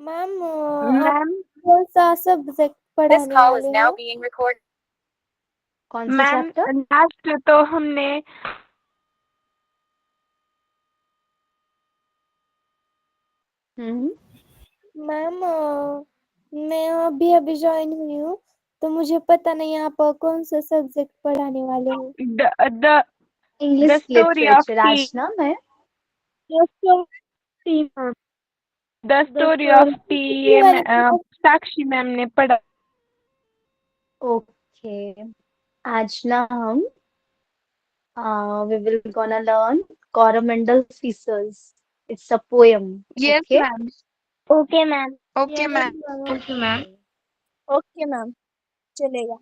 Ma'am आप ma'am कौन सा सब्जेक्ट पढ़ाने वाले हो? कौन सा मैम चैप्टर? लास्ट तो हमने हम्म। मैम मैं अभी अभी ज्वाइन हुई हूँ, तो मुझे पता नहीं आप कौन सा सब्जेक्ट पढ़ाने वाले हो। The the the English story of literature T आज ना मैं। द स्टोरी ऑफ टी कितनी ये वाली क्लास? साक्षी मैम ने पढ़ा। ओके, आज ना हम we will gonna learn Coromandel Features. It's a poem. Yes Okay. Ma'am. Okay ma'am. Okay yes ma'am. Ma'am. Okay ma'am. Okay. Okay ma'am, चलेगा।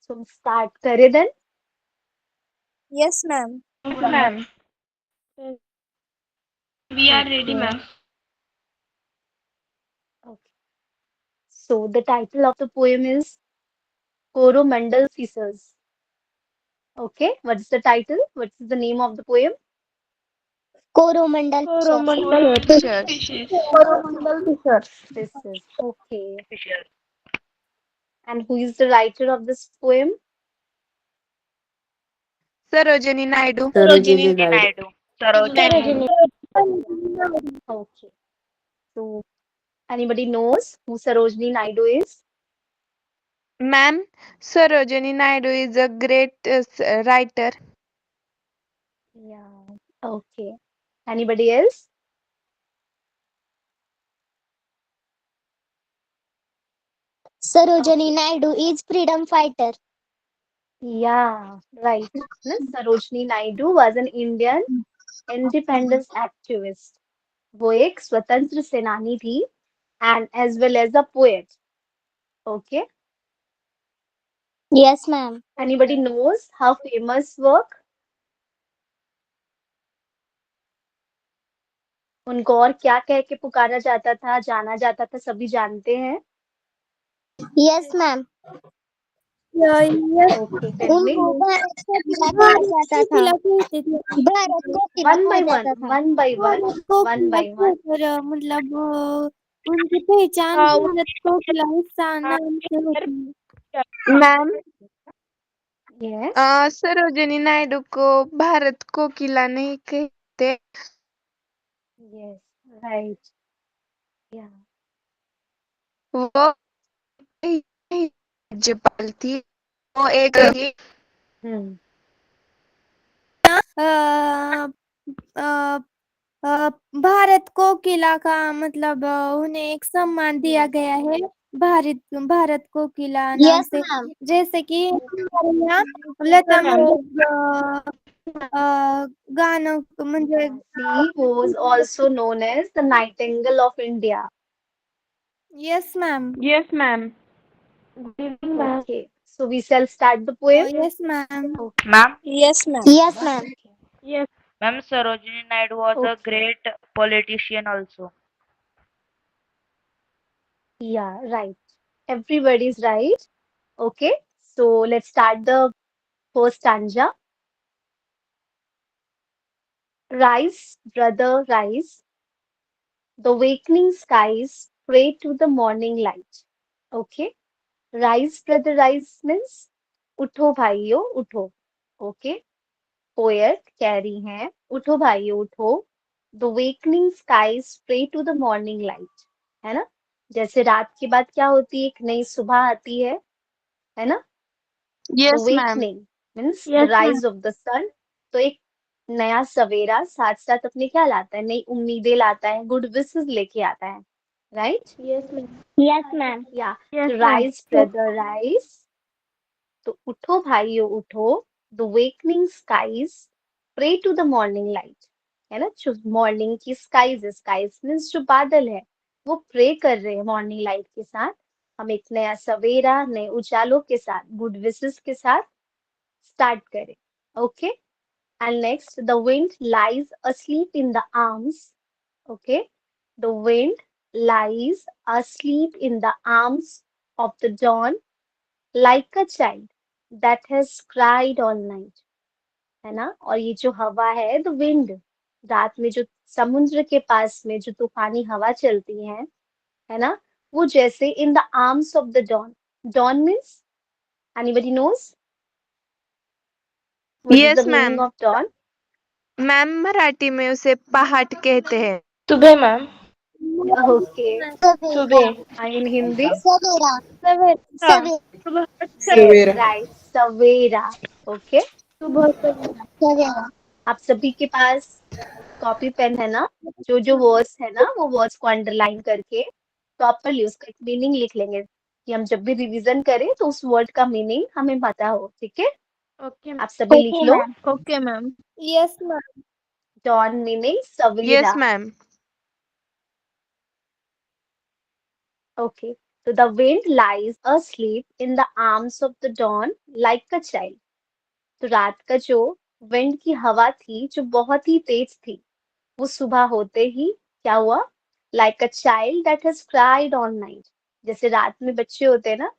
So start करें then. Yes ma'am. Okay ma'am. We are ready Okay. Ma'am. Okay. So the title of the poem is Coromandel Features. Okay. What is the title? What is the name of the poem? Coromandel Coromandel Coromandel fishers. Features. Okay. And who is the writer of this poem? Sarojini Naidu. Sarojini Naidu. Sarojini. Okay. So anybody knows who Sarojini Naidu is? Ma'am Sarojini Naidu is a great writer. Yeah. Okay. Anybody else? Sarojini Naidu is freedom fighter. Yeah, right. No, Sarojini Naidu was an Indian independence activist. वो एक स्वतंत्र सेनानी थी and as well as a poet. Okay. Yes ma'am. Anybody knows her famous work? उनको और क्या कह के पुकारा जाता था, जाना जाता था, सभी जानते हैं. Yes ma'am. Yes Okay, tell me. उनको भारत को खिला कहा जाता था। कहते थे। भारत को खिला One कहा by one, जाता था। one by one, भारत को one खिला by one. कहकर मतलब उनकी पहचान भारत को खिला हिस्सा नाम से होती है। Ma'am Yes. सरोजिनी नायडू को भारत को किला नहीं कहते। Yes, right. Yeah. वो राज्यपाल थी। वो एक Hmm. अ, अ, अ, भारत को किला का मतलब उन्हें एक सम्मान दिया गया है भारत भारत को किला नाम यस से। मैम। जैसे कि हमारे यहाँ लता मंगेशकर गानों म्हणजे She was also known as the Nightingale of India. Yes ma'am. Yes ma'am. Okay, so we shall start the poem. Yes ma'am. Okay. Ma'am, yes ma'am. Yes ma'am. Yes ma'am, Sarojini Naidu was a Okay. great politician also. Yeah, right. Everybody's right. Okay, so let's start the first stanza. Rise, brother, rise. The awakening skies pray to the morning light. Okay. Rise, brother, rise means उठो भाइयों उठो. Okay. Poet कह रही हैं उठो भाइयों उठो. The wakening skies pray to the morning light. है ना. जैसे रात के बाद क्या होती है, एक नई सुबह आती है ना. The yes ma'am. Wakening means the rise of the sun. तो एक नया सवेरा साथ साथ अपने क्या लाता है, नई उम्मीदें लाता है, गुड विशेस लेके आता है. राइट. Yes ma'am. या yes ma'am. Rise brother rise. तो उठो भाइयों उठो. The wakening skies pray to the morning light. है ना. जो मॉर्निंग की स्काईज, स्काईज मीन्स जो बादल है, वो प्रे कर रहे हैं मॉर्निंग लाइट के साथ. हम एक नया सवेरा नए उजालों के साथ, गुड विशेस के साथ स्टार्ट करें. Okay. And next, the wind lies asleep in the arms. Okay. The wind lies asleep in the arms of the dawn like a child that has cried all night. है ना. और ये जो हवा है, द विंड, रात में जो समुद्र के पास में जो तूफानी हवा चलती है है ना, वो जैसे in the arms of the dawn. Dawn means, anybody knows what is the yes meaning ma'am. Of dawn? Ma'am Marathi में उसे पहाट कहते हैं. सुबह मैम. ओके, सुबह. इन हिंदी? सवेरा हाँ, सवेरा सुबह यस राइट, सवेरा. ओके, सवेरा. आप सभी के पास कॉपी पेन है ना? जो जो वर्ड्स है ना, वो वर्ड्स को अंडरलाइन करके प्रॉपरली उसका एक मीनिंग लिख लेंगे, कि हम जब भी रिवीजन करें तो उस वर्ड का मीनिंग हमें पता हो. ठीक है, ओके. आप सभी लिख ओके लो. Ma'am. Okay ma'am. Yes ma'am. Dawn meaning yes सवेरा. Ma'am. Okay, so the wind lies asleep in the arms of the dawn like a child. तो रात का जो विंड की हवा थी जो बहुत ही तेज थी, वो सुबह होते ही क्या हुआ? Like a child that has cried all night. जैसे रात में बच्चे होते हैं ना,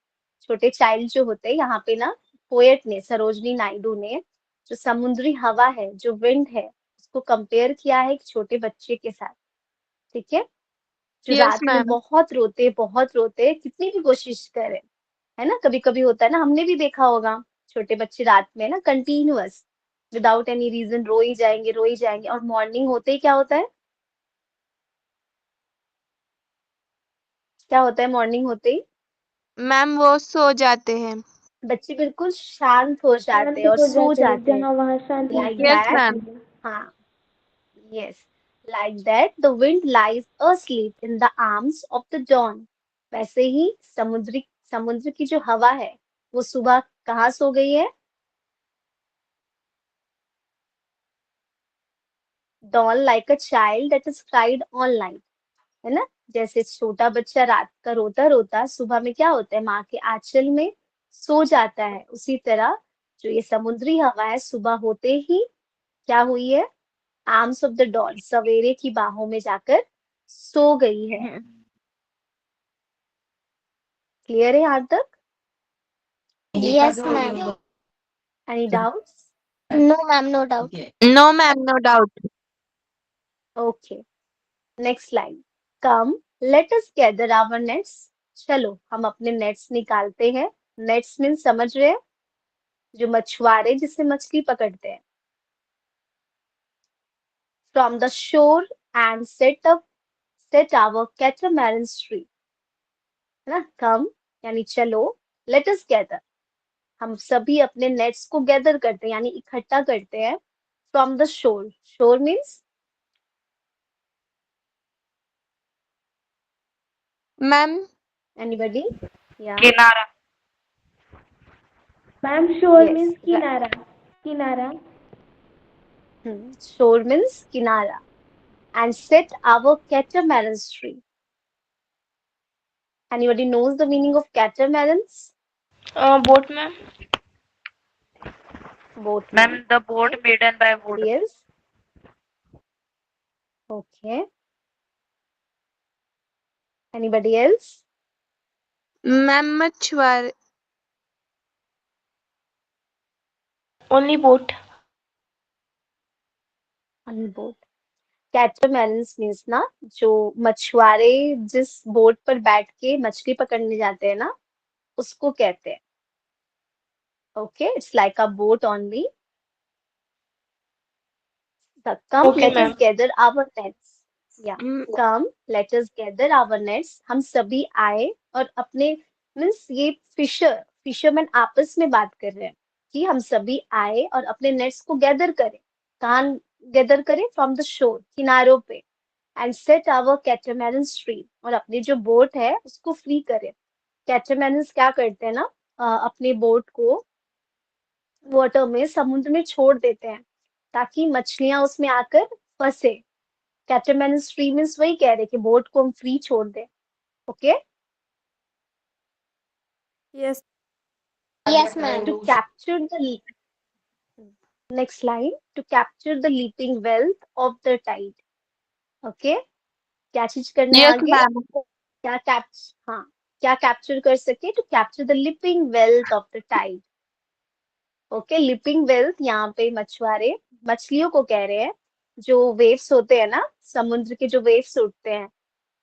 छोटे चाइल्ड जो होते हैं, यहाँ पे ना पोएट ने, सरोजनी नायडू ने, जो समुद्री हवा है, जो विंड है, उसको कंपेयर किया है एक छोटे बच्चे के साथ. ठीक है, जो यस रात में मैम. बहुत रोते, कितनी भी कोशिश करे, है ना, कभी कभी होता है ना, हमने भी देखा होगा, छोटे बच्चे रात में ना कंटिन्यूअस विदाउट एनी रीजन रो ही जाएंगे, और मॉर्निंग होते ही क्या होता है? क्या होता है मॉर्निंग होते ही? मैम वो सो जाते हैं. बच्चे बिल्कुल शांत हो जाते हैं और सो जाते हैं. जहाँ वहाँ शांति लाइक होती है. Yes that. मैम. हाँ, yes, like that the wind lies asleep in the arms of the dawn. वैसे ही समुद्र की जो हवा है, वो सुबह कहाँ सो गई है? dawn like a child that has cried all night. है ना, जैसे छोटा बच्चा रात का रोता रोता सुबह में क्या होता है, माँ के आंचल में सो जाता है, उसी तरह जो ये समुद्री हवा है, सुबह होते ही क्या हुई है? आर्म्स ऑफ द डॉन, सवेरे की बाहों में जाकर सो गई है. क्लियर है यहाँ तक? Yes ma'am. Any doubts? No ma'am, no doubt. No ma'am, no doubt. Okay, next line. Come let us gather our nets. चलो हम अपने नेट्स निकालते हैं. नेट्स मीन समझ रहे हैं, जो मछुआरे जिससे मछली पकड़ते हैं. From the shore and set our catamaran tree. है ना, कम यानी चलो, लेट अस गैदर हम सभी अपने नेट्स को गैदर करते हैं, यानी इकट्ठा करते हैं. फ्रॉम द शोर, शोर मीन्स मैम एनीबडी? या किनारा. मैम शोर Yes, मीन्स right. किनारा. किनारा. शोर मीन्स किनारा. And set our catamaran tree. Anybody knows the meaning of catamarans? Boat ma'am. Boat. Ma'am, the boat made by wood. Yes. Okay. Anybody else? Ma'am मछुआरे. Only boat. On boat. Catamarans means ना, जो मछुआरे जिस boat पर बैठ के मछली पकड़ने जाते हैं ना, उसको कहते हैं. Okay, it's like a boat only. Come, Okay, let us ma'am. gather our nets. Yeah. Come, let us gather our nets. हम सभी आए और अपने, मीन्स ये फिशरमैन आपस में बात कर रहे हैं कि हम सभी आए और अपने नेट्स को गैदर करें. कहाँ गैदर करें? फ्रॉम द शोर, किनारों पे. And set our catamaran tree, और अपनी जो बोट है उसको फ्री करें. कैटamaran क्या करते हैं ना, अपने बोट को वाटर में, समुद्र में छोड़ देते हैं, ताकि मछलियां उसमें आकर फंसे. कैटamaran ट्री मीन्स वही कह रहे कि बोट को हम फ्री छोड़ दें. Okay, yes. Yes ma'am. To capture the, next line, to capture the leaping wealth of the tide. Okay, क्या चीज करना है यस आगे? मैम. हाँ, क्या कैप्चर कर सके? To capture the leaping wealth of the tide. Okay, leaping wealth यहाँ पे मछुआरे मछलियों को कह रहे हैं. जो वेव्स होते हैं ना, समुद्र के जो वेव्स उठते हैं,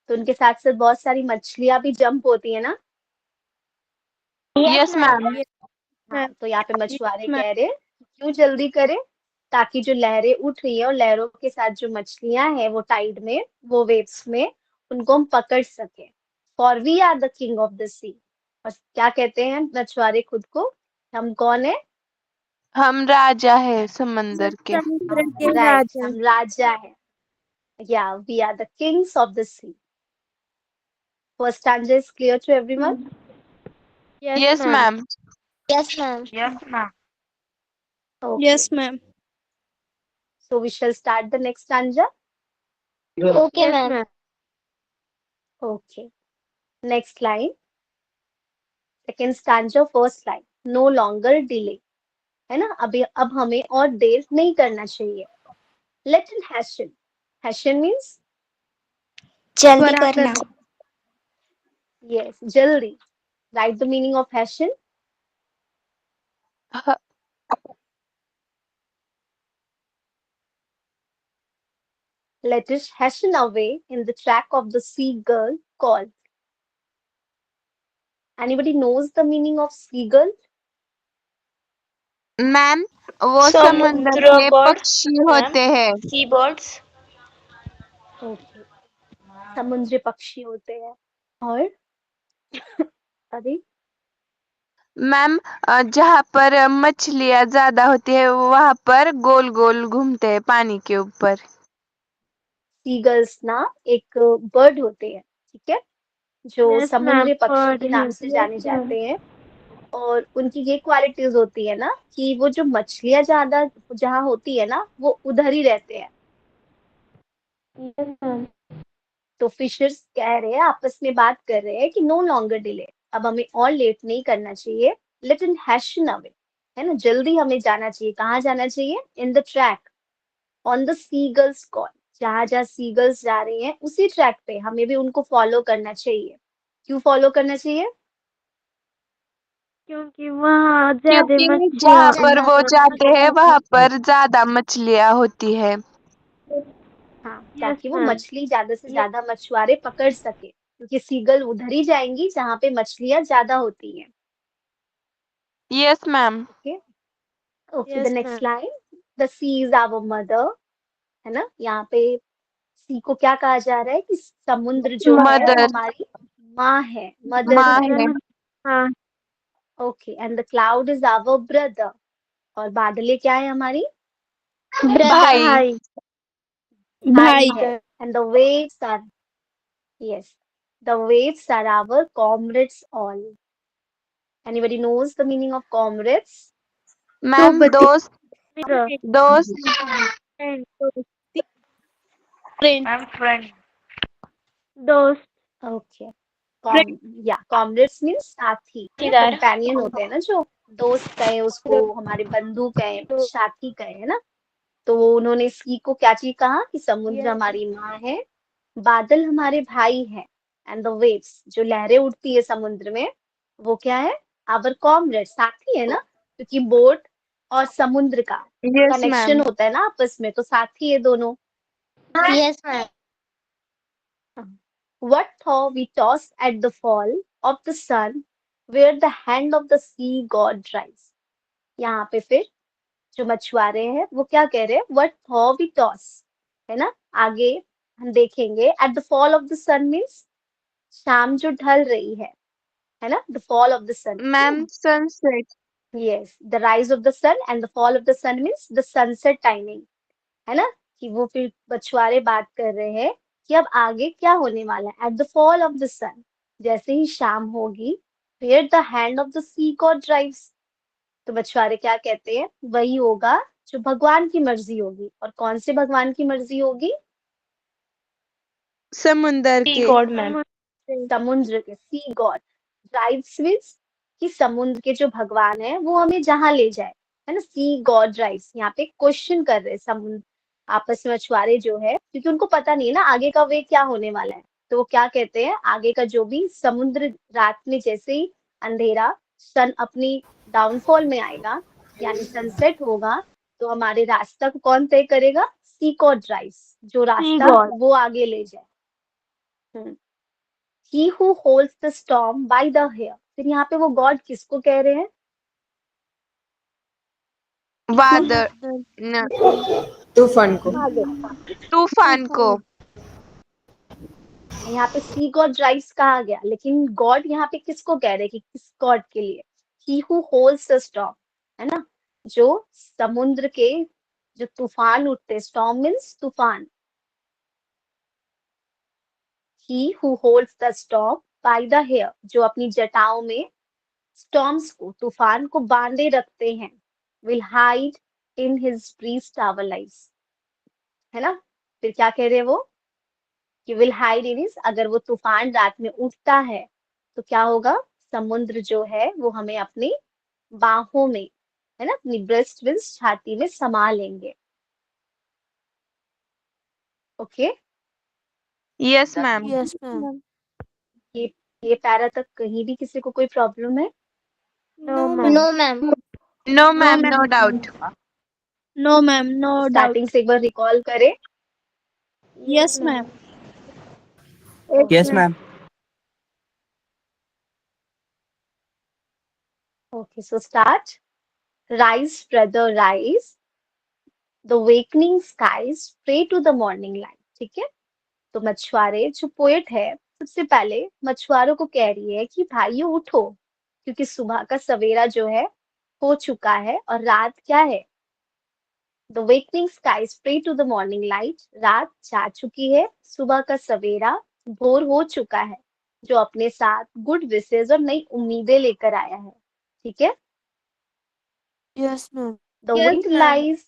तो उनके साथ साथ बहुत सारी मछलियां भी जंप होती है ना। Yes, ma'am. हाँ, तो यहाँ पे मछुआरे कह रहे हैं कि क्यों जल्दी करें, ताकि जो लहरें उठ रही है और लहरों के साथ जो मछलियां हैं वो टाइड में, वो वेव्स में, उनको हम पकड़ सके। For we are the king of the sea. और क्या कहते हैं मछुआरे खुद को, हम कौन है? हम राजा है समंदर के। समुद्र के राइट, राजा। हम राजा हैं। या we are the kings of the sea. First stanza is clear to everyone? Yes, ma'am. Yes, ma'am. Yes, ma'am. Okay. Yes, ma'am. So we shall start the next stanza. Okay, ma'am. Okay. Next line. Second stanza, first line. No longer delay. है ना, अभी अब हमें और देर नहीं करना चाहिए. Let it hasten. Hasten means जल्दी करना. yes, जल्दी. Write the meaning of hasten. ह- Let it hasten away in the track of the seagull called. Anybody knows the meaning of seagull? Ma'am, वो समंदर समुद्र के bird, पक्षी ma'am. होते हैं। Seabirds. Okay. समुद्री पक्षी होते हैं. और अभी मैम, जहाँ पर मछलियाँ ज्यादा होती है वहां पर गोल गोल घूमते हैं पानी के ऊपर। सीगल्स ना एक बर्ड होते हैं, ठीक है, जो समुद्री पक्षी के नाम से जाने जाते हैं. और उनकी ये क्वालिटीज होती है ना कि वो जो मछलियां ज्यादा जहाँ होती है ना वो उधर ही रहते हैं. Yes, ma'am. तो फिशर्स कह रहे हैं, आपस में बात कर रहे हैं कि नो लॉन्गर डिले, अब हमें और लेट नहीं करना चाहिए. लेट इन हैशन अवे, है ना, जल्दी हमें जाना चाहिए. कहाँ जाना चाहिए? In the track on the seagulls call. जहाँ जहाँ सीगल्स जा रही हैं उसी ट्रैक पे हमें भी उनको फॉलो करना चाहिए. क्यों फॉलो करना चाहिए? क्योंकि वहाँ ज्यादा क्योंकि मछलियाँ जहाँ पर होती वो हैं। जाते हैं वहां पर ज्यादा मछलियाँ होती है। हाँ, Yes, ताकि वो ma'am. मछली ज्यादा से ज्यादा मछुआरे पकड़ सके, क्योंकि सीगल उधर ही जाएंगी जहाँ पे मछलियां ज्यादा होती हैं. Yes ma'am. Okay. Okay, the Yes, next ma'am. Line. The sea is our mother. है ना, यहाँ पे सी को क्या कहा जा रहा है कि समुद्र जो है वो मदर, हमारी माँ है, मदर माँ है. है। हाँ. Okay. And the cloud is our brother. और बादलें क्या है हमारी? भाई। भाई. भाई है. And the waves are, yes, the waves are our comrades all. Anybody knows the meaning of comrades? Ma'am, दोस्त, दोस्त। I'm friend. दोस्त. ओके. या कॉमरेड्स मीन्स साथी, साथीदार. कंपेनियन होते हैं ना, जो दोस्त कहे उसको, हमारे बंधु कहे, साथी कहे, है ना. तो उन्होंने सी को क्या चीज कहा कि समुद्र हमारी माँ है, बादल हमारे भाई हैं, एंड द वेव्स जो लहरें उठती है समुद्र में वो क्या है? आवर कॉमरेड, साथी है ना, क्योंकि बोट और समुद्र का यस कनेक्शन मैम। होता है ना आपस में, तो साथी है दोनों. Yes, ma'am. What though we toss at the fall of the sun, where the hand of the sea god drives. यहाँ पे फिर जो मछुआरे हैं वो क्या कह रहे हैं? What though we toss, है ना. आगे हम देखेंगे at the fall of the sun means शाम जो ढल रही है ना, the fall of the sun. Ma'am, sunset. Yes, the rise of the sun and the fall of the sun means the sunset timing, है ना. कि वो फिर मछुआरे बात कर रहे हैं कि अब आगे क्या होने वाला है. At the fall of the sun, जैसे ही शाम होगी, फिर the hand of the sea god drives. तो मछुआरे क्या कहते हैं? वही होगा जो भगवान की मर्जी होगी. और कौन से भगवान की मर्जी होगी? समुंदर Sea के। god, ma'am. समुद्र के. सी गॉड ड्राइव्स मीन्स कि समुद्र के जो भगवान है वो हमें जहां ले जाए, है ना. सी गॉड ड्राइव्स. यहाँ पे क्वेश्चन कर रहे हैं समुद्र आपस में मछुआरे जो है, क्योंकि उनको पता नहीं है ना आगे का वे क्या होने वाला है. तो वो क्या कहते हैं, आगे का जो भी समुद्र रात में जैसे ही अंधेरा, सन अपनी डाउनफॉल में आएगा, यानी सनसेट होगा, तो हमारे रास्ता को कौन तय करेगा? सी गॉड ड्राइव्स, जो रास्ता god. वो आगे ले जाए. He who holds the storm by the hair. फिर यहाँ पे वो गॉड किसको कह रहे हैं? वादळ न, तूफान को। तूफान को। यहाँ पे सी गॉड राइट्स कहा गया, लेकिन गॉड यहाँ पे किसको कह रहे हैं कि किस गॉड के लिए? ही हु होल्ड्स द स्टॉर्म, है ना, जो समुद्र के जो तूफान उठते, स्टॉर्म मीन्स तूफान। He who holds the storm by the hair, जो अपनी जटाओं में स्टॉर्म्स को, तूफान को बांधे रखते हैं, will hide in his breeze टावलाइज, है ना। फिर क्या कह रहे हैं वो कि विल हाइड इन हिज, अगर वो तूफान रात में उठता है तो क्या होगा? समुद्र जो है वो हमें अपनी बाहों में, है ना, अपनी ब्रेस्ट मीन्स छाती में समा लेंगे। Okay, yes ma'am. Yes ma'am. ये ये पैरा तक कहीं भी किसी को कोई प्रॉब्लम है? No ma'am. No ma'am. No ma'am, no doubt. No ma'am, no doubt. Starting से एक बार रिकॉल करें। Yes ma'am. Yes ma'am. Okay, so start. Rise brother rise, the wakening skies pray to the morning light। ठीक है, तो मछुआरे जो poet है, सबसे पहले मछुआरों को कह रही है कि भाइयों उठो, क्योंकि सुबह का सवेरा जो है हो चुका है और रात क्या है? The wakening skies pray to the morning light, रात जा चुकी है, सुबह का सवेरा भोर हो चुका है, जो अपने साथ गुड विशेस और नई उम्मीदें लेकर आया है। ठीक है, yes ma'am. The wind lies,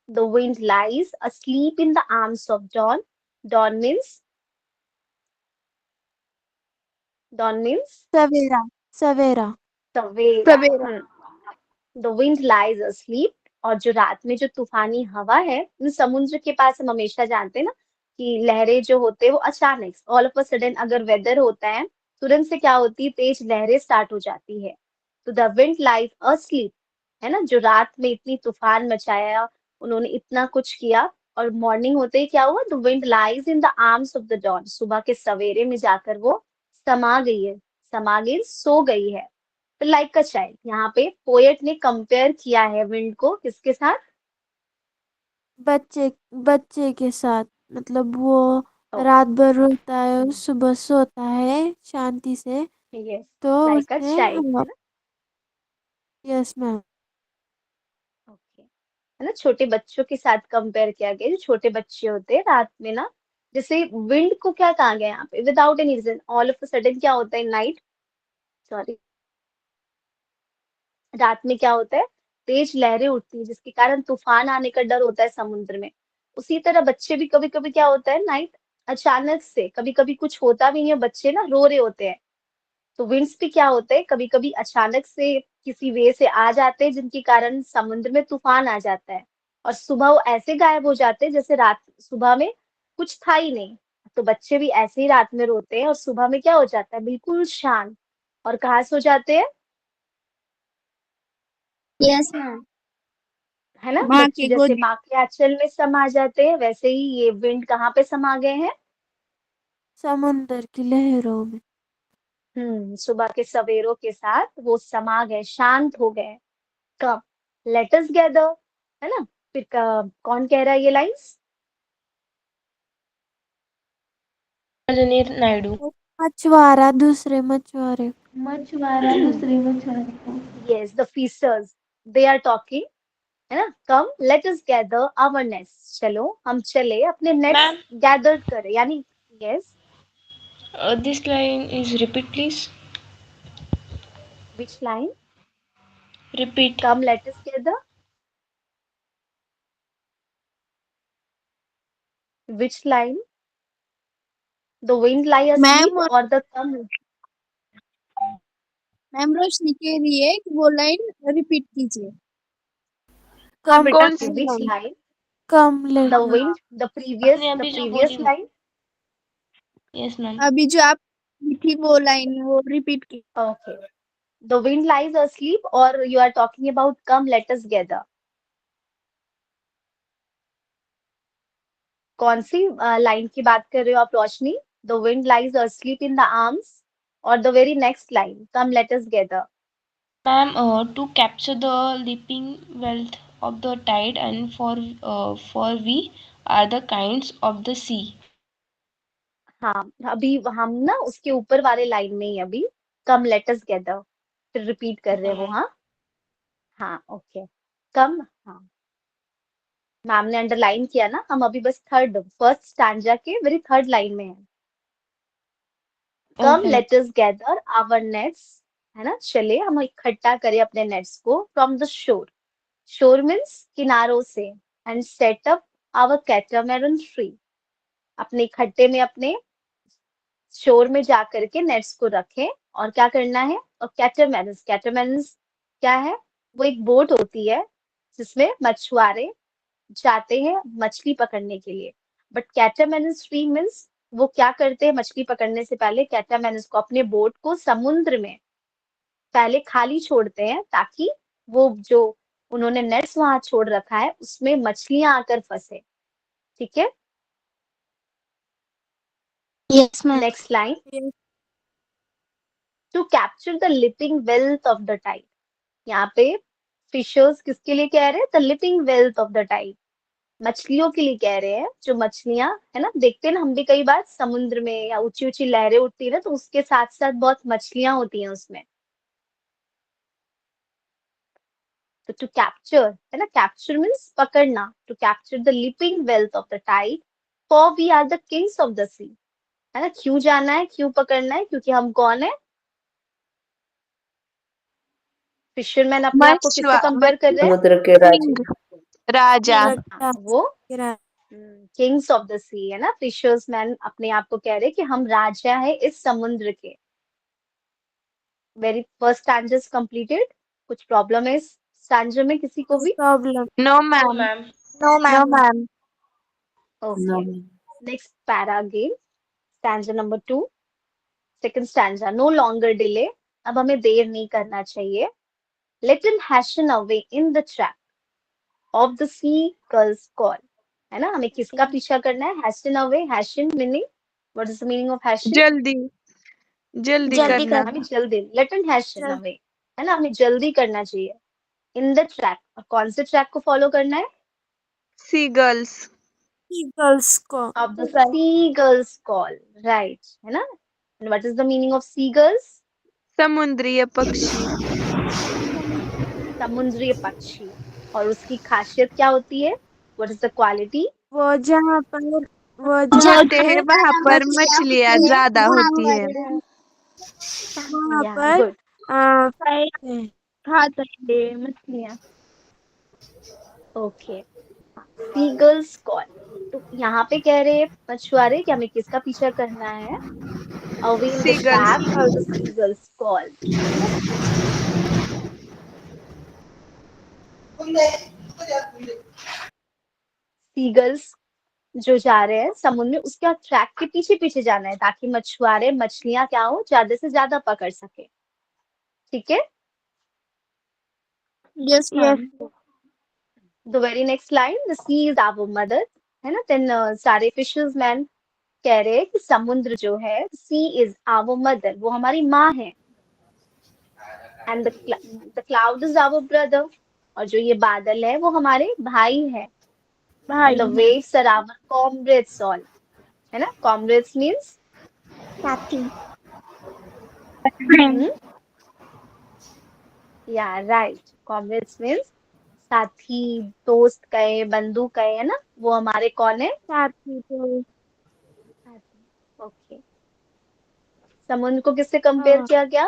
the wind lies asleep in the arms of dawn। Dawn means, dawn means Savera. Savera. Savera. The wind lies asleep, और जो रात में जो तूफानी हवा है, समुद्र के पास हम हमेशा जानते हैं ना कि लहरें जो होते हैं वो अचानक ऑल ऑफ अ सडन अगर वेदर होता है, तुरंत से क्या होती है? तेज लहरें स्टार्ट हो जाती है। तो द विंड लाइज asleep, है ना, जो रात में इतनी तूफान मचाया, उन्होंने इतना कुछ किया, और मॉर्निंग होते ही क्या हुआ? The wind lies in the arms of the dawn, सुबह के सवेरे में जाकर वो समा गई है। समा गई, सो गई है। फिर लाइक का चाइल्ड, यहाँ पे पोएट ने कंपेयर किया है विंड को किसके साथ? बच्चे। बच्चे के साथ, मतलब वो ओ, रात भर रोता है और सुबह सोता है शांति से, यस, तो लाइक अ उसने चाइल्ड, है हाँ। ना। Yes ma'am. ओके, है ना, छोटे बच्चों के साथ कंपेयर किया गया। जो छोटे बच्चे होते हैं रात में ना, जैसे विंड को क्या कहा गया यहाँ पे? Without any reason all of a sudden क्या होता है? नाइट, सॉरी, रात में क्या होता है? तेज लहरें उठती है, जिसके कारण तूफान आने का डर होता है समुद्र में। उसी तरह बच्चे भी कभी कभी क्या होता है? नाइट अचानक से, कभी कभी कुछ होता भी नहीं है, बच्चे ना रो रहे होते हैं। तो विंड्स भी क्या होते हैं? कभी कभी अचानक से किसी वे से आ जाते हैं, जिनके कारण समुद्र में तूफान आ जाता है, और सुबह वो ऐसे गायब हो जाते हैं जैसे रात सुबह में कुछ था ही नहीं। तो बच्चे भी ऐसे ही रात में रोते हैं, और सुबह में क्या हो जाता है? बिल्कुल शांत। और कहाँ सो जाते हैं? Yes ma'am. है ना, माँ बच्चे की जैसे गोदी। माँ के आंचल में समा जाते हैं, वैसे ही ये विंड कहाँ पे समा गए हैं? समुंदर की लहरों में। सुबह के सवेरों के साथ वो समा गए, शांत हो गए। कब? लेट अस गैदर, है ना। फिर कौन कह रहा है ये लाइंस? रजनीर नायडू। एक मछुआरा दूसरे मछुआरे। मछुआरा दूसरे मछुआरे को। Yes, the feasters, they are talking, है ना। Come let us gather our nets, चलो हम चले अपने नेट्स मैम, गैदर करें, यानी yes. This line is repeat please. Which line? Repeat. Come let us gather, which line? The wind lie ma'am, asleep और the come? Ma'am Roshni कह रही है कि वो लाइन रिपीट कीजिए। हाँ कम। बेटा, कौन सी which line? Line? Come the letter. wind, the आपने previous, the अभी जो previous बोली वो। line। Yes ma'am. अभी जो आप की थी वो लाइन वो रिपीट की। Okay, the wind lies asleep, or you are talking about come let us gather? कौन सी लाइन की बात कर रहे हो आप रोशनी? The wind lies asleep in the arms, or the very next line, come let us gather. Ma'am, to capture the leaping wealth of the tide, and for we are the kinds of the sea. हाँ, अभी हम ना उसके ऊपर वाले line में ही अभी कम let अस gather फिर रिपीट कर रहे हैं वो। हाँ हाँ ओके, कम। हाँ, मैम ने अंडरलाइन किया ना, हम अभी बस फर्स्ट स्टैंजा के वेरी थर्ड लाइन में है। Come Okay. Let us gather our nets, है ना, चले हम इकट्ठा करें अपने नेट्स को फ्रॉम द शोर। शोर मीन्स किनारों से, and set up our catamaran tree, अपने इकट्ठे में अपने शोर में जा करके नेट्स को रखें। और क्या करना है, और कैटामैरन्स, कैटामैरन्स क्या है, वो एक बोट होती है जिसमें मछुआरे जाते हैं मछली पकड़ने के लिए। बट कैटामैरन्स ट्री मीन्स वो क्या करते हैं, मछली पकड़ने से पहले कैटामैरन्स को अपने बोट को समुद्र में पहले खाली छोड़ते हैं, ताकि वो जो उन्होंने नेट्स वहां छोड़ रखा है उसमें मछलियां आकर फंसे। ठीक है, Yes, ma'am. Next line, to capture the leaping wealth of the tide. यहाँ पे फिशर्स किसके लिए कह रहे हैं, the leaping wealth of the tide, मछलियों के लिए कह रहे हैं। जो मछलियां है ना, देखते हैं ना हम भी कई बार समुद्र में या ऊंची ऊंची लहरें उठती है ना, तो उसके साथ साथ बहुत मछलियां होती हैं उसमें। तो टू कैप्चर है ना, कैप्चर मीन्स पकड़ना, to capture the leaping wealth of the tide, for we are the kings of the sea. है ना, क्यों जाना है, क्यों पकड़ना है, क्योंकि हम कौन है, फिशरमैन अपने आप को किससे कंपेयर कर रहे हैं, समुद्र के राजा। राजा। हाँ, वो किंग्स ऑफ द सी है ना, फिशर्समैन अपने आप को कह रहे हैं कि हम राजा है इस समुद्र के। Very first stanza completed. कुछ प्रॉब्लम है इस स्टैंजा में किसी को भी? Problem. No No, ma'am. ma'am. No, no ma'am. Ma'am. Okay, next para again, stanza number 2, second stanza, no longer delay, अब हमें देर नहीं करना चाहिए। Let him hasten away in the trap of the sea gulls call. है ना, हमें किसका पीछा करना है, hasten away, hasten meaning, what is the meaning of हैशन, जल्दी जल्दी जल्दी करना। हमें जल्दी, लेट हिम हैशन अवे, है ना, हमें जल्दी करना चाहिए। इन द ट्रैक, और कौन से ट्रैक को फॉलो करना है, सी गर्ल्स। गर्ल्स को। of the seagulls call, right, है ना। And what is the meaning of seagulls? समुद्रीय पक्षी। समुद्री पक्षी। और उसकी खासियत क्या होती है, what is the quality? वो जहाँ पर जाते हैं वहां पर मछलियां ज्यादा होती है। वहाँ Yeah, पर good. खाते हैं मछलियाँ। Okay. Seagulls call. तो यहाँ पे कह रहे हैं मछुआरे कि हमें किसका पीछा करना है, away in the Seagulls. shack of the seagulls call. ठीक है, सीगल्स जो जा रहे हैं समुद्र में, उसका ट्रैक के पीछे पीछे जाना है, ताकि मछुआरे मछलियां क्या हो, ज्यादा से ज्यादा पकड़ सके। ठीक है, Yes, ma'am. The very next line, the sea is our mother, है ना। देन सारे फिशर्समैन कह रहे हैं कि समुद्र जो है, सी इज आवर मदर, वो हमारी माँ है। And the cloud is our brother, और जो ये बादल है वो हमारे भाई है। And the waves are our comrades all, है ना, कॉमरेड्स मींस साथी. या राइट, कॉमरेड्स मींस साथी, दोस्त कहे, बंधु कहे, है ना, वो हमारे कौन है, साथी तो ओके। समुद्र को किससे कंपेयर किया गया,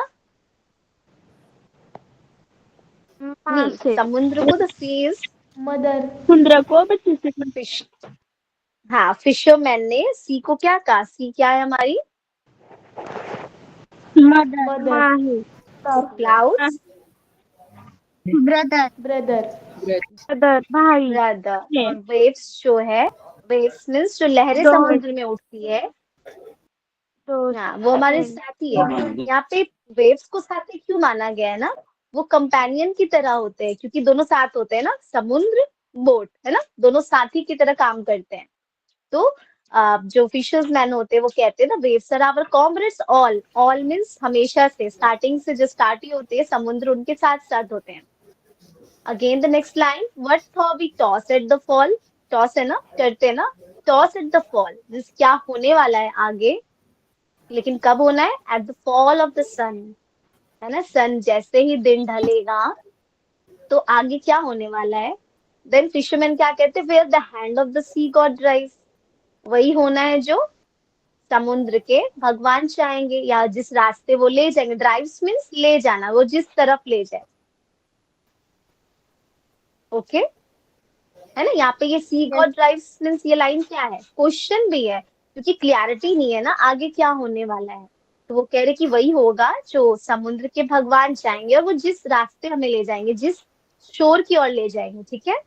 नहीं, समुद्र को द सी इज मदर समुद्र को बच्चे से फिश। हाँ, फिशरमैन ने सी को क्या कहा, सी क्या है हमारी, मदर माँ है। Clouds Brother. ब्रदर भाई ब्रदर, और वेव्स जो है, वेव्स मीन्स जो लहरें समुद्र में उठती है, तो हाँ, वो हमारे साथी है। यहाँ पे वेव्स को साथी क्यों माना गया है ना, वो कंपेनियन की तरह होते हैं, क्योंकि दोनों साथ होते हैं ना, समुद्र बोट, है ना, दोनों साथी की तरह काम करते हैं। तो जो फिशर्समैन होते हैं वो कहते हैं ना waves are our comrades all, all means हमेशा से, स्टार्टिंग से जो स्टार्ट ही होते हैं समुद्र उनके साथ साथ होते हैं। Again the next line, what though we toss at the fall, toss है ना, करते हैं ना, toss at the fall means क्या होने वाला है आगे, लेकिन कब होना है, at the fall of the sun, है ना, सन जैसे ही दिन ढलेगा तो आगे क्या होने वाला है। देन फिशरमैन क्या कहते हैं, where the hand of the sea god rise, वही होना है जो समुद्र के भगवान चाहेंगे, या जिस रास्ते वो ले जाएंगे, ड्राइव्स मीन्स ले जाना, वो जिस तरफ ले जाए। ओके है ना, यहाँ पे ये सी गॉड ड्राइव्स मीन्स ये लाइन क्या है, क्वेश्चन भी है, क्योंकि क्लैरिटी नहीं है ना आगे क्या होने वाला है, तो वो कह रहे कि वही होगा जो समुद्र के भगवान चाहेंगे और वो जिस रास्ते हमें ले जाएंगे, जिस शोर की ओर ले जाएंगे। ठीक है,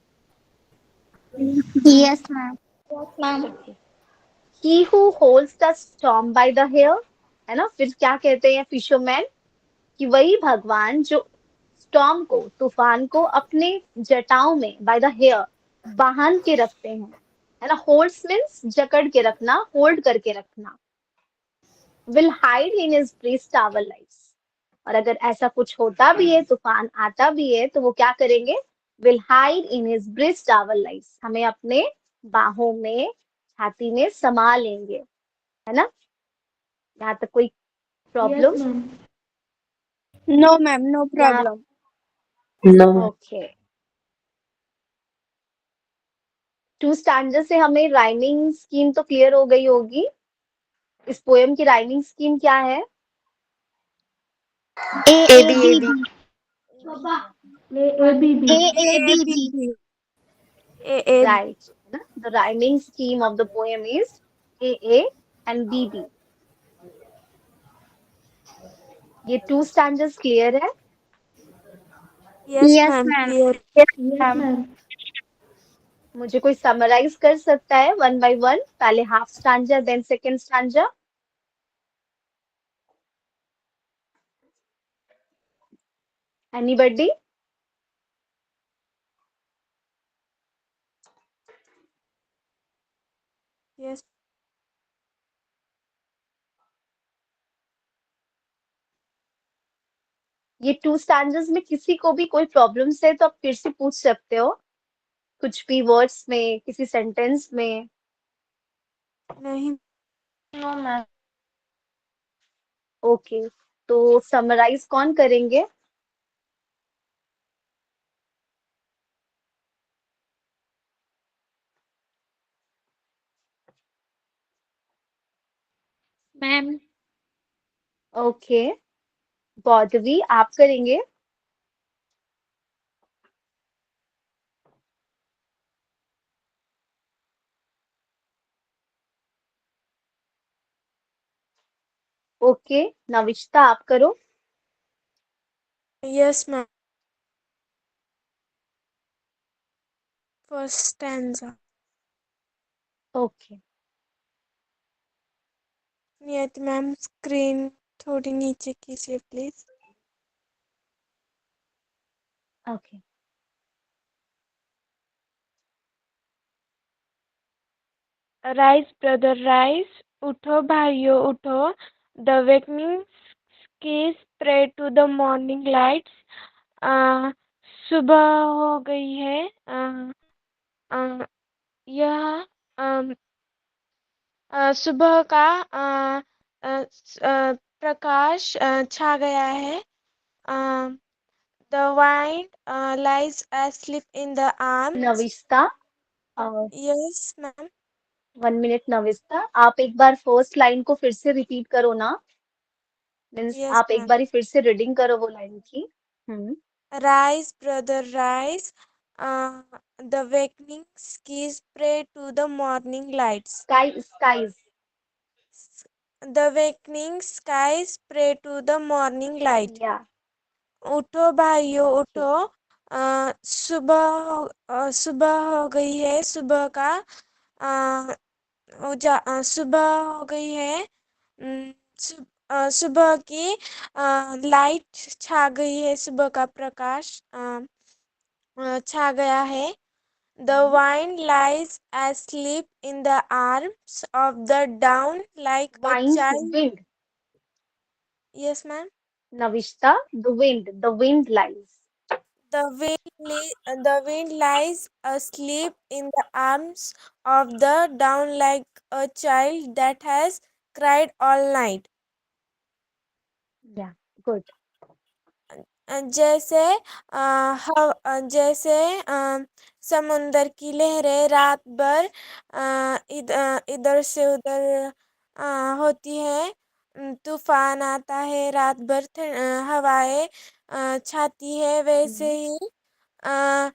Yes, ma'am. Yes, ma'am. he who holds the storm by the hair, है ना, फिर क्या कहते हैं फिशरमैन, कि वही भगवान जो स्टॉर्म को, तूफान को अपने जटाओं में बाय द हेयर बांध के रखते हैं, है ना, होल्ड्स मीन्स जकड़ के रखना, होल्ड करके रखना, will hide in his breast our lives, और अगर ऐसा कुछ होता भी है, तूफान आता भी है, तो वो क्या करेंगे, will hide in his breast our lives, हमें अपने बाहों में, छाती में समा लेंगे, है ना, यहाँ तक कोई प्रॉब्लम? No, ma'am. No यहाँ problem. No. Okay, two standard से हमें राइमिंग स्कीम तो क्लियर हो गई होगी। इस पोएम की राइमिंग स्कीम क्या है? A A B B. A B B. A B B. A right, the rhyming scheme of the poem is A and B B. ये टू स्टैंडर्ड्स क्लियर है? Yes, Yes, ma'am. ma'am. Clear. Yes, ma'am. मुझे कोई summarise कर सकता है one by one, पहले half stanza then second stanza? Anybody? Yes. ये two standards में किसी को भी कोई प्रॉब्लम्स है तो आप फिर से पूछ सकते हो, कुछ भी वर्ड्स में, किसी सेंटेंस में। नहीं. No, ma'am. ओके, तो समराइज कौन करेंगे? Ma'am. ओके, बॉडवी आप करेंगे? ओके, नविश्ता आप करो? Yes, ma'am. First stanza. Okay, नियति मैम स्क्रीन थोड़ी नीचे कीजिए please. Okay, Rise, brother, rise. उठो भाइयों उठो. The wakening skies pray to the morning lights. सुबह हो गई है. यह सुबह का प्रकाश छा गया है. The wind lies asleep in the arms. Navishta, Yes, ma'am. 1 minute Navishta, आप एक बार फर्स्ट लाइन को फिर से रिपीट करो ना, मीन्स Yes, आप एक ma'am. बार फिर से रीडिंग करो वो लाइन की। Rise, brother, rise. The wakening skies pray to the morning lights. Skies, The wakening skies pray to the morning light. या उठो भाइयों उठो. सुबह हो गई है. सुबह हो गई है. सुबह की लाइट छा गई है. सुबह का प्रकाश छा गया है. The wind lies asleep in the arms of the dawn like a Wind, child. wind. Yes, ma'am. Navishta, the wind lies. The wind lies asleep in the arms of the dawn like a child that has cried all night. Yeah, good. जैसे जैसे समुंदर की लहरें रात भर इधर से उधर होती है। तूफान आता है, रात भर हवाएं छाती है, वैसे ही अ,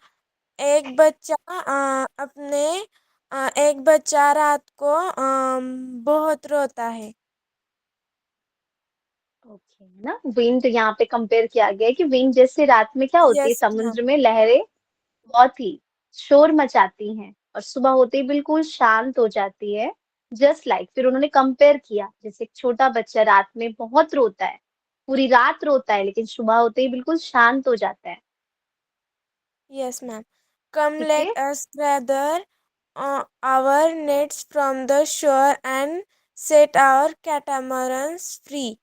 एक बच्चा एक बच्चा रात को बहुत रोता है। ओके ना, विंड यहाँ पे कंपेयर किया गया है कि विंड जैसे रात में क्या होती है, यस मैम। समुद्र में लहरें बहुत ही शोर मचाती हैं और सुबह होते ही बिल्कुल शांत हो जाती है। जस्ट लाइक, फिर उन्होंने कंपेयर किया, जैसे एक छोटा बच्चा रात में बहुत रोता है, पूरी रात रोता है, लेकिन सुबह होते ही बिल्कुल शांत हो जाता है। Yes, ma'am. Come, ठीक let है। us gather our nets from the shore and set our catamarans free.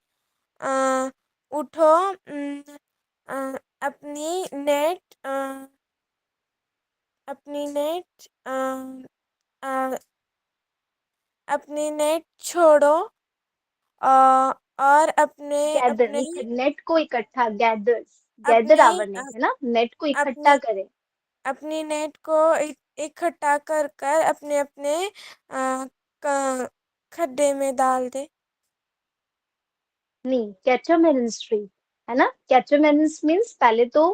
Uh, उठो, अ, अपनी नेट अ, अपनी नेट अ, अपनी नेट छोड़ो और अपने गैदर, अपने नेट को इकट्ठा, गैदर्स, गैदर अपनी आवर नेट है ना, नेट को इकट्ठा अपनी करें। अपनी नेट को इकट्ठा कर कर अपने अपने खड्डे में डाल दे। नहीं, कैटामैरन्स ट्री है ना। कैटामैरन्स मीन्स पहले तो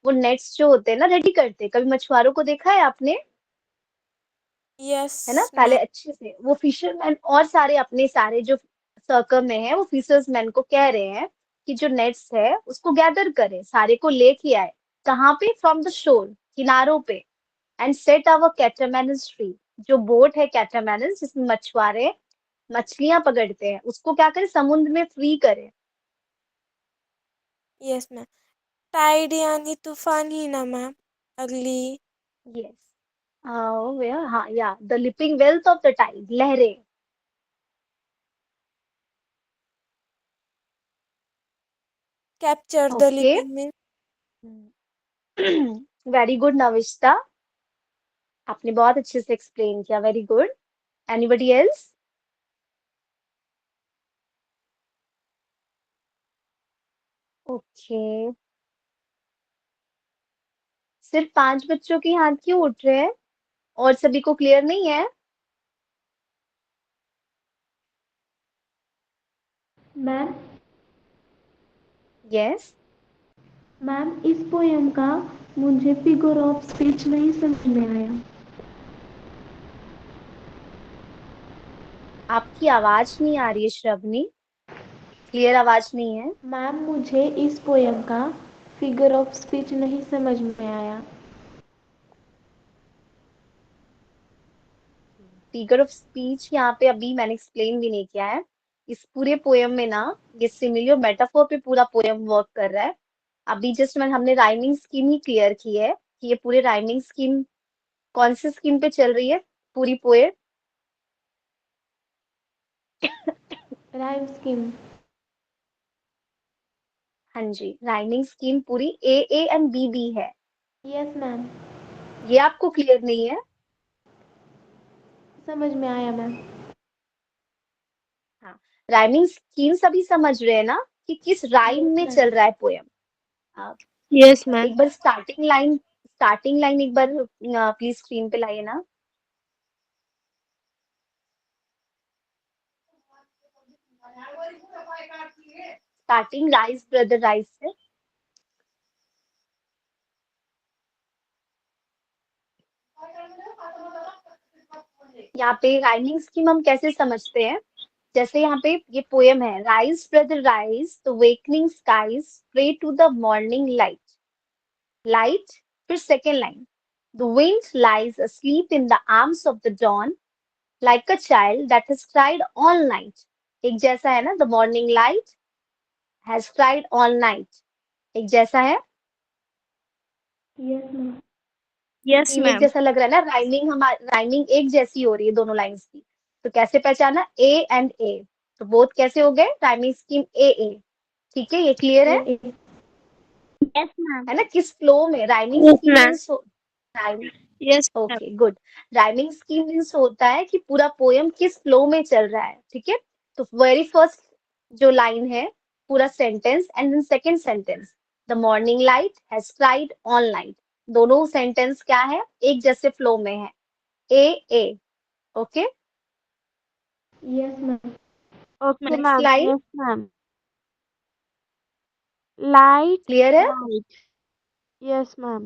वो नेट्स जो होते हैं ना रेडी करते हैं, कभी मछुआरों को देखा है आपने, यस है ना, पहले मैम। अच्छे से वो फिशरमैन और सारे अपने सारे जो सर्कल में है वो फिशर्समैन को कह रहे हैं कि जो नेट्स है उसको गैदर करें, सारे को लेके आए। कहाँ पे? फ्रॉम द शोर, किनारों पे। एंड सेट आवर कैटामैरन्स ट्री, जो बोट है कैटामैरन्स जिसमें मछुआरे मछलियां पकड़ते हैं, उसको क्या करें, समुद्र में फ्री करें। Yes ma'am. टाइड यानी तूफान ही ना मैम, अगली। यस, हाँ या the leaping wealth of the tide, लहरें। Capture the okay, leaping mean. Very good Navishta, आपने बहुत अच्छे से एक्सप्लेन किया, very good. Anybody else? Okay, सिर्फ 5 बच्चों के हाथ क्यों उठ रहे हैं और सभी को क्लियर नहीं है? मैम यस, मैम इस पोयम का मुझे फिगर ऑफ स्पीच नहीं समझ में आया। आपकी आवाज नहीं आ रही है श्रवनी, क्लियर आवाज नहीं है। मैम मुझे इस पोयम का फिगर ऑफ स्पीच नहीं समझ में आया। फिगर ऑफ स्पीच यहाँ पे अभी मैंने एक्सप्लेन भी नहीं किया है। इस पूरे पोयम में ना ये सिमिली और मेटाफोर पे पूरा पोयम वर्क कर रहा है। अभी जस्ट हमने राइमिंग स्कीम ही क्लियर की है कि ये पूरे राइमिंग स्कीम कौन सी स्कीम पे चल रही है, पूरी पोएम। Rhyme scheme. हाँ जी, राइमिंग स्कीम पूरी ए एंड बी है। यस मैम, ये आपको क्लियर नहीं है? समझ में आया मैम। हाँ, राइमिंग स्कीम सभी समझ रहे हैं ना कि किस राइम यस में मैम। चल रहा है पोयम। Yes ma'am. एक बार स्टार्टिंग लाइन एक बार प्लीज स्क्रीन पे लाइए ना। स्टार्टिंग राइज ब्रदर राइज से। यहाँ पे राइमिंग स्कीम हम कैसे समझते हैं, जैसे यहाँ पे ये पोयम है, rise brother rise the wakening skies pray to the morning light. Light, फिर second line, the wind lies asleep in the arms of the dawn like a child that has cried all night। एक जैसा है ना, the morning light has cried all night, एक जैसा है। Yes ma'am. Yes theme एक ma'am. जैसा लग रहा है ना, राइमिंग एक जैसी हो रही है दोनों लाइंस की। तो कैसे पहचाना? ए एंड ए, तो बोथ कैसे हो गए? राइमिंग स्कीम ए ए। ठीक है, ये क्लियर है? Yes ma'am. है ना? किस फ्लो में rhyming yes scheme ma'am. Means rhyming. Yes ma'am. Okay good. Rhyming scheme means होता है कि पूरा पोयम किस फ्लो में चल रहा है। ठीक है, तो वेरी फर्स्ट जो लाइन है पूरा sentence, and then second sentence, the morning light has cried all night. दोनों सेंटेंस क्या है? एक जैसे फ्लो में है, A A. Okay, Yes, ma'am. Okay, next ma'am. Line Yes, ma'am. Light, clear है? light. Yes, ma'am.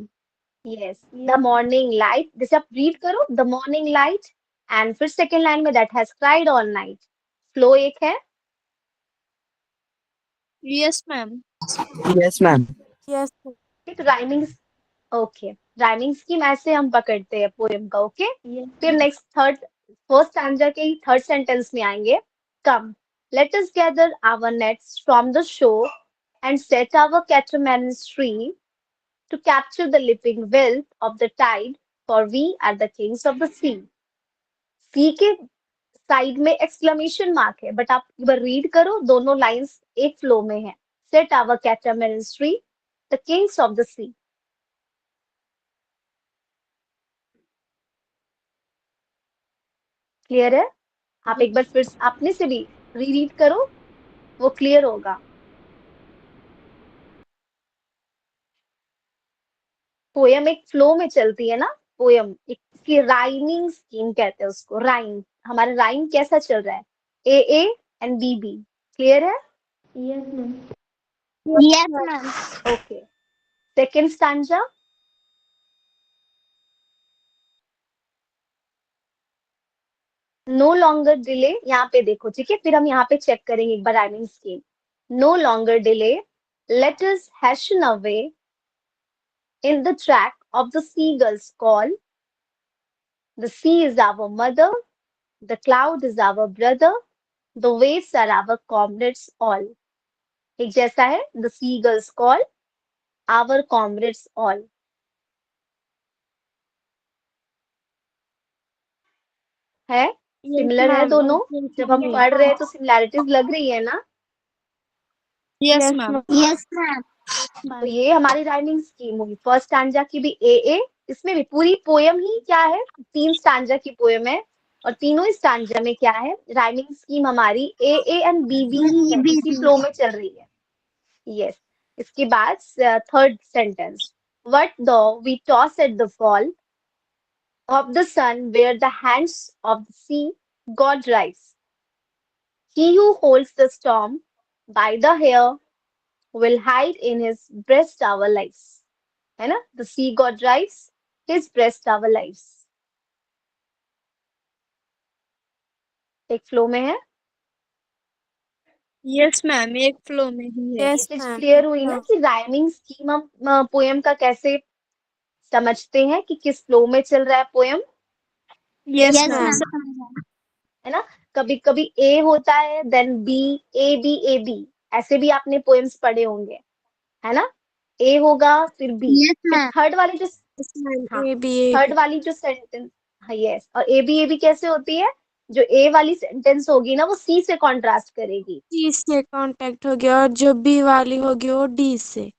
Yes, the Yes, morning light, जैसे आप रीड करो द मॉर्निंग लाइट, एंड फिर सेकंड लाइन में that has cried all night. Flow एक है। Yes ma'am. Yes, ma'am. Yes. तो rhyming, okay, rhyming scheme ऐसे हम पकड़ते हैं पोएम का। ओके, yes, फिर नेक्स्ट थर्ड, फर्स्ट स्टैंजा के ही थर्ड सेंटेंस में आएंगे। Come let us gather our nets from the shore and set our catamarans free to capture the leaping wealth of the tide, for we are the kings of the sea. Sea के side में exclamation mark है, but आप एक बार read करो, दोनों lines एक flow में है। Set our catamarans free, the kings of the sea. Clear है? आप एक बार फिर अपने से भी रीड करो, वो क्लियर होगा। पोयम एक फ्लो में चलती है ना, पोयम एक, इसकी राइमिंग स्कीम कहते हैं उसको। राइम, हमारा राइम कैसा चल रहा है? A A and B B. Clear है? yes, ma'am. Yes ma'am. Okay, second stanza. No longer delay, यहाँ पे देखो, ठीक है, फिर हम यहाँ पे चेक करेंगे एक बार rhyming scheme. No longer delay, let us hasten away in the track of the seagull's call. The sea is our mother, the cloud is our brother, the waves are our comrades all. एक जैसा है, the seagulls call, our comrades all. है, Yes, similar है ma'am. दोनों। जब हम Exactly. पढ़ रहे हैं तो सिमिलैरिटीज लग रही है ना। Yes Yes, ma'am. ma'am. Yes ma'am. तो ये हमारी राइमिंग स्कीम होगी। फर्स्ट स्टैंजा की भी ए ए, इसमें भी पूरी पोयम ही क्या है, तीन स्टैंजा की पोयम है, और तीनों स्टैंजा में क्या है, राइमिंग स्कीम हमारी ए ए एंड बी बी है, इसी फ्लो में चल रही है। यस, इसके बाद third sentence, what do we toss at the fall of the sun where the hands of the sea God rise. He who holds the storm by the hair will hide in his breast our lives. है ना? The sea God rise, his breast our lives. एक flow में है। Yes ma'am, एक flow में ही है। ये Yes, चीज ma'am. क्लियर हुई ना कि राइमिंग स्कीम हम पोएम का कैसे समझते हैं कि किस फ्लो में चल रहा है poem. Yes Yes, ma'am. ma'am. है ना? कभी कभी ए होता है, देन बी, ए बी, ऐसे भी आपने पोएम्स पढ़े होंगे, है ना? ए होगा फिर बी, यस फिर मैम। थर्ड वाली जो, Yes, ma'am. हाँ, A B A third B. वाली जो सेंटेंस, हाँ यस, और ए बी कैसे होती है? जो ए वाली सेंटेंस होगी ना, वो सी से कॉन्ट्रास्ट करेगी। C से कांटेक्ट हो गया, और जो B वाली होगी वो D से।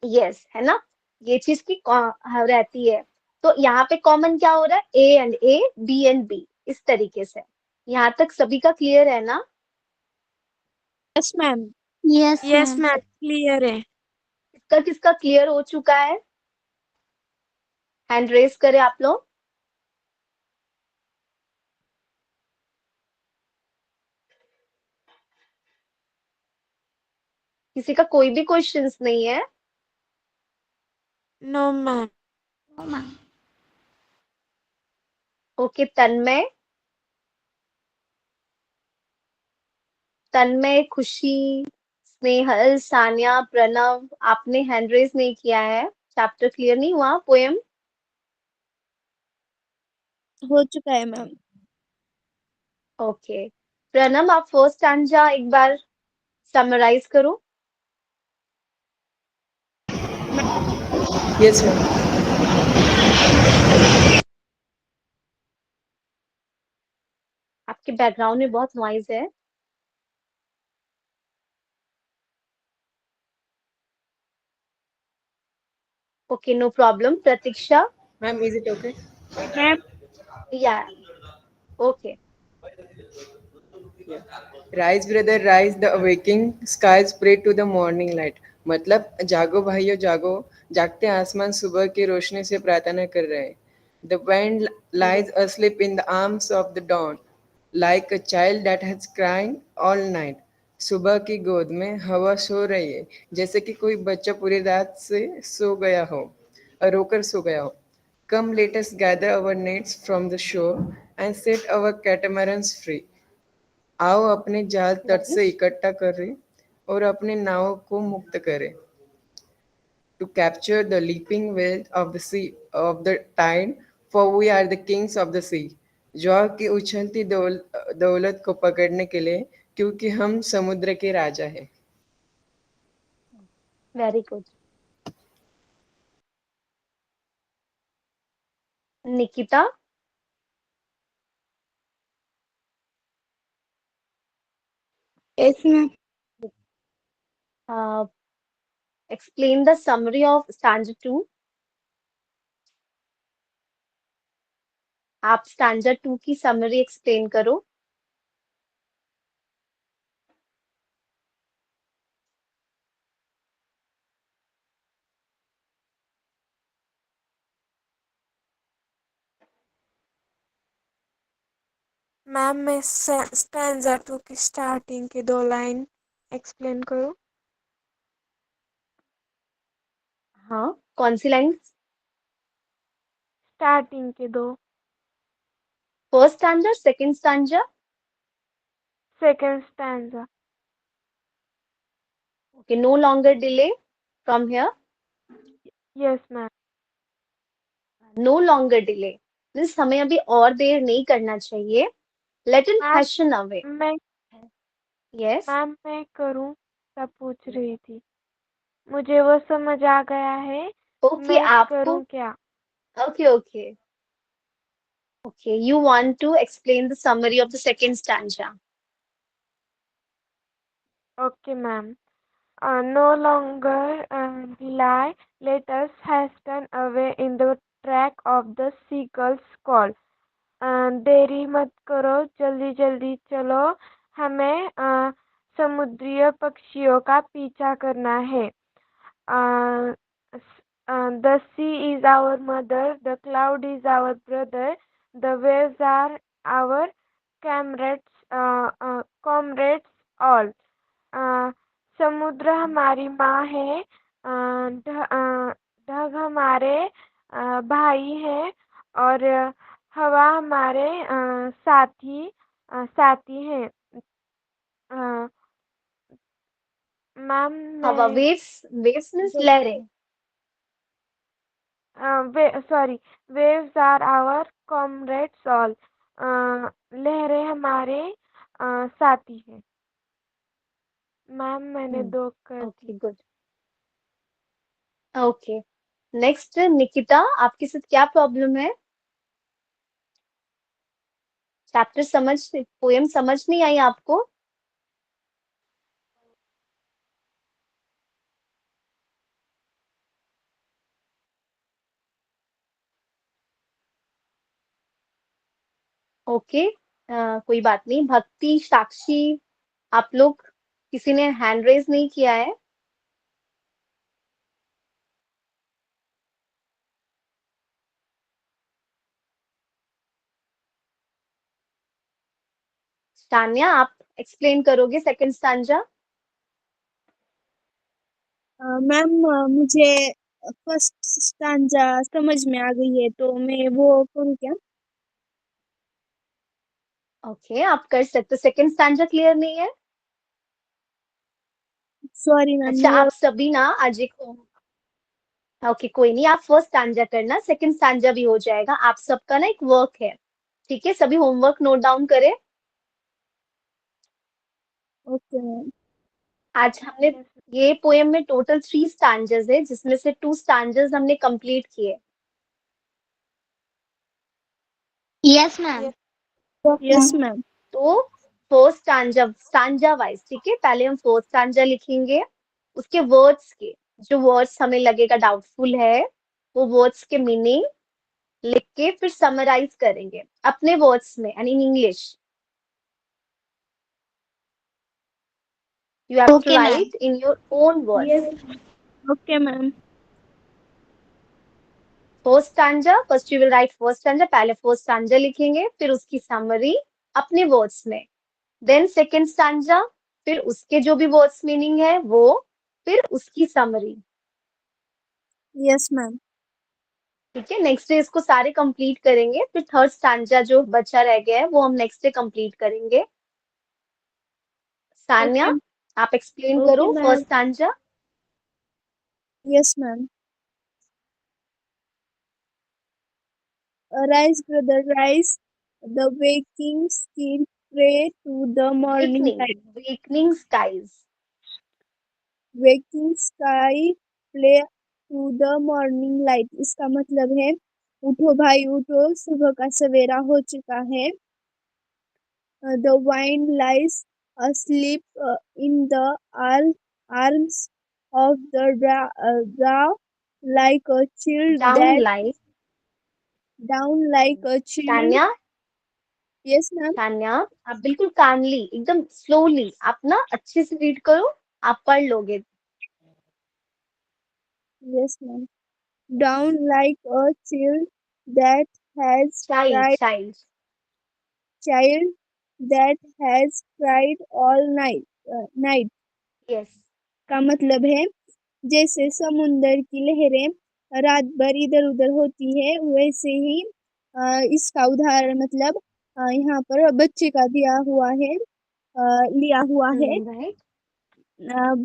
यस, है ना? ये चीज की रहती है। तो यहाँ पे कॉमन क्या हो रहा है? A and A, B and B, इस तरीके से। यहाँ तक सभी का क्लियर है ना? Yes ma'am. Yes, ma'am. Clear है। इसका किसका क्लियर हो चुका है? हैंड रेस करें आप लोग। किसी का कोई भी क्वेश्चंस नहीं है? No, ma'am. ओके, तन्मय, तन्मय, खुशी, स्नेहल, सानिया, प्रणव, आपने हैंड रेस नहीं किया है। चैप्टर क्लियर नहीं हुआ पोएम? हो चुका है मैम। ओके, प्रणव, आप फर्स्ट स्टैंजा एक बार समराइज करो। Yes, ma'am. आपके बैकग्राउंड में बहुत नॉइज है। Okay, no problem. Pratiksha. Ma'am, is it okay? Ma'am या okay. Rise, brother, rise, the awaking skies pray to the morning light. मतलब जागो भाइयों जागो, जागते आसमान सुबह की रोशनी से प्रार्थना कर रहे हैं. The wind lies asleep in the arms of the dawn, like a child that has cried all night. सुबह की गोद में हवा सो रही है, जैसे कि कोई बच्चा पूरी रात से सो गया हो, रोकर सो गया हो. Come, let us gather our nets from the shore and set our catamarans free. आओ अपने जाल तट से इकट्ठा करें और अपने नाव को मुक्त करें. To capture the leaping waves of the sea of the tide, for we are the kings of the sea. ज्वार की उछलती दौलत को पकड़ने के लिए, क्योंकि हम समुद्र के राजा हैं. Very good. Nikita. Yes ma'am. Explain the summary of stanza 2। आप स्टैंजा 2 की समरी एक्सप्लेन करो। मैम मैं स्टैंजा 2 की स्टार्टिंग के 2 लाइन एक्सप्लेन करूँ? हाँ, कौन सी लाइन? स्टार्टिंग के 2। First stanza, second stanza? Second stanza. Okay, no longer delay from here. Yes ma'am. No longer delay means हमें अभी और देर नहीं करना चाहिए। Let it ma'am hasten away. मैं यस। मैम मैं करूँ सब पूछ रही थी। मुझे वो समझ आ गया है। ओके, मैं आपको करूँ क्या? Okay okay okay, you want to explain the summary of the second stanza. Okay, ma'am. No longer delay. Let us hasten away in the track of the seagull's call. देरी मत करो, जल्दी जल्दी चलो, हमें समुद्रीय पक्षियों का पीछा करना है. The sea is our mother, the cloud is our brother, the waves are our comrades all. समुद्र हमारी माँ है, ढग हमारे भाई हैं और हवा हमारे साथी हैं. मैम हवा, मैं वेव्स। वेव्स मीन्स लहरें। Sorry, waves are our comrades all. लहरें हमारे साथी हैं. मैम मैंने 2 कर दी. Okay good. Okay, next Nikita, आपके साथ क्या प्रॉब्लम है? चैप्टर समझ, पोएम समझ नहीं आई आपको? ओके, कोई बात नहीं। भक्ति, साक्षी, आप लोग किसी ने हैंड रेज नहीं किया है? तान्या, आप एक्सप्लेन करोगे सेकंड स्टैंजा? मैम मुझे फर्स्ट स्टांजा समझ में आ गई है, तो मैं वो करूँ क्या? ओके, आप कर सकते हो। सेकंड स्टैंजा क्लियर नहीं है? सॉरी मैम, अच्छा, वो आप सभी ना आज एक ओके कोई नहीं, आप फर्स्ट स्टैंजा करना, सेकंड स्टैंजा भी हो जाएगा। आप सबका ना एक वर्क है, ठीक है? सभी होमवर्क नोट डाउन करें। Okay ma'am. आज हमने ये पोएम में टोटल 3 स्टैंजर्स है, जिसमें से 2 स्टैंजर्स हमने कंप्लीट किए। Yes ma'am. Yes ma'am. तो फर्स्ट स्टांजा वाइज, ठीक है, पहले हम फर्स्ट स्टांजा लिखेंगे, उसके वर्ड्स के जो वर्ड्स हमें लगेगा डाउटफुल है वो वर्ड्स के मीनिंग लिख के फिर समराइज करेंगे अपने वर्ड्स में and in English. You have to write in your own words. Yes. Okay ma'am. First stanza, first you will write first stanza, पहले फर्स्ट स्टैंजा लिखेंगे फिर उसकी समरी अपने वर्ड्स में, देन सेकंड स्टैंजा, फिर उसके जो भी वर्ड्स मीनिंग है वो, फिर उसकी समरी। Yes ma'am. ठीक है, नेक्स्ट डे इसको सारे कंप्लीट करेंगे, फिर थर्ड स्टैंजा जो बचा रह गया है वो हम नेक्स्ट डे कंप्लीट करेंगे। सान्या, ओके। आप एक्सप्लेन Okay, करो ma'am. First stanza. Yes ma'am. Rise, brother, rise. The waking still pray to the morning light. Wakening skies. Waking sky play to the morning light. इसका मतलब है उठो भाई उठो, सुबह का सवेरा हो चुका है। The wind lies asleep in the arms of the dove like a child down that light. down like a child. Tanya, Yes ma'am. Tanya, आप बिल्कुल कामली एकदम स्लोली आप ना अच्छे से रीड करो, आप पढ़ लोगे। Yes ma'am. Down like a child that has child, cried, child. child that has cried all night yes. का मतलब है जैसे समुंदर की लहरें रात भर इधर उधर होती है वैसे ही इसका उदाहरण मतलब यहाँ पर बच्चे का दिया हुआ है, लिया हुआ है। राइट।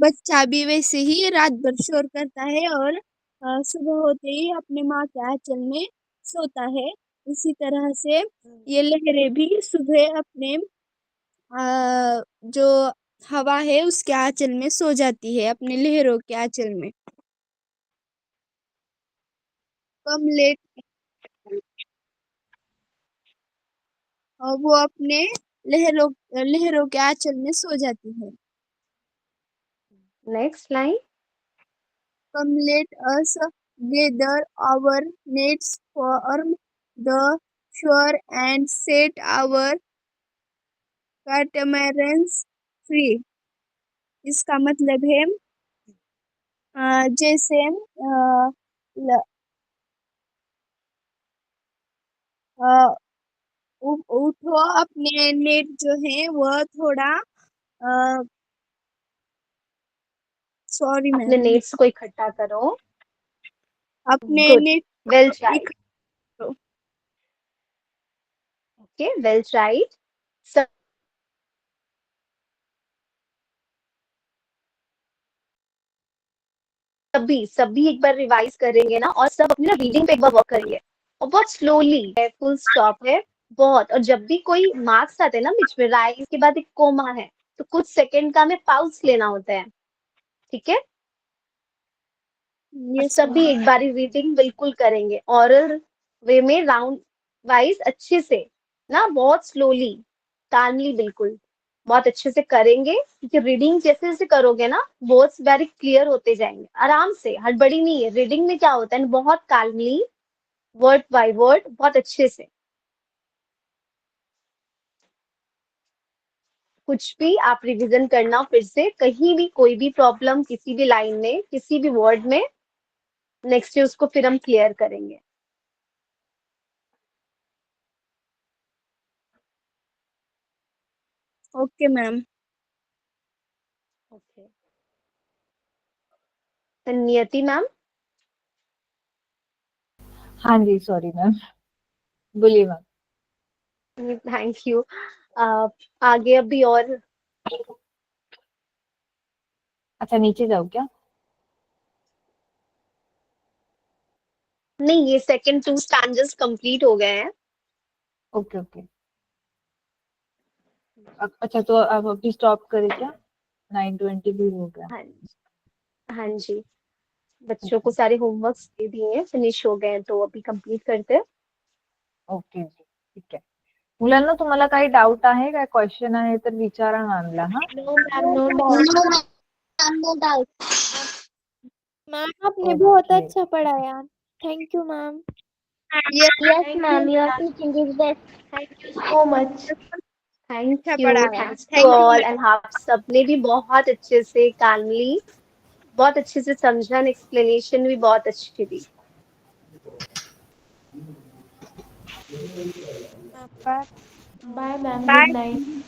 बच्चा भी वैसे ही रात भर शोर करता है और सुबह होते ही अपने माँ के आंचल में सोता है। इसी तरह से ये लहरें भी सुबह अपने जो हवा है उसके आंचल में सो जाती है, अपने लहरों के आंचल में। कम लेट वो अपने लहरों लहरों के आंचल में सो जाती है। Next line. Come let us gather our nets, form the shore and set our catamarans free. इसका मतलब है जैसे ल- अ, उठो अपने नेट जो है वह थोड़ा सॉरी अपने मैम, नेट्स को इकट्ठा करो। अपने गुड, नेट वेल ट्राइड। इकट्ठा करो। Okay, well tried. सभी सभी एक बार रिवाइज करेंगे ना और सब अपनी ना रीडिंग पे एक बार वर्क करेंगे और बहुत स्लोली है, फुल स्टॉप है बहुत। और जब भी कोई मार्क्स आते हैं ना बीच में, राइज के बाद एक कोमा है, तो कुछ सेकंड का हमें पाउस लेना होता है, ठीक है। और यस सभी मैम। एक बारी रीडिंग बिल्कुल करेंगे ऑरल वे में, राउंड वाइज अच्छे से ना, बहुत स्लोली कामली बिल्कुल बहुत अच्छे से करेंगे, क्योंकि रीडिंग जैसे जैसे करोगे ना वर्ड्स वेरी क्लियर होते जाएंगे, आराम से, हड़बड़ी नहीं है। रीडिंग में क्या होता है, बहुत कामली वर्ड बाय वर्ड बहुत अच्छे से। कुछ भी आप रिवीजन करना फिर से, कहीं भी कोई भी प्रॉब्लम किसी भी लाइन में किसी भी वर्ड में, नेक्स्ट डे उसको फिर हम क्लियर करेंगे। Okay ma'am. ओके, नियति मैम। हाँ जी, सॉरी मैम, बोलिए मैम। Thank you. आगे अभी और अच्छा, नीचे जाओ क्या? नहीं, ये सेकंड 2 स्टैंडर्ड्स कंप्लीट हो गए हैं। Okay okay. अच्छा, तो अब अभी स्टॉप करें क्या? 9:20 भी हो गया। हाँ, हाँ जी, बच्चों को सारे होमवर्क्स दे दिए हैं, फिनिश हो गए हैं, तो अभी कंप्लीट करते हैं। ओके जी। ठीक आहे. मुलांना तुम्हाला काही डाऊट आहे, काय क्वेश्चन आहे तर विचारा मॅमला. हा, no ma'am, no doubt. Ma'am आपने बहुत ओके. अच्छा पढ़ाया। Thank you ma'am. Yes, Yes, ma'am, your teaching is best. Thank you so much. Thank अच्छा you. पढ़ाया। Thanks to Thank you, all. ma'am. And आप सबने भी बहुत अच्छे से calmly, बहुत अच्छे से समझा, एक्सप्लेनेशन भी बहुत अच्छी दी। Bye ma'am, Bye. Good night.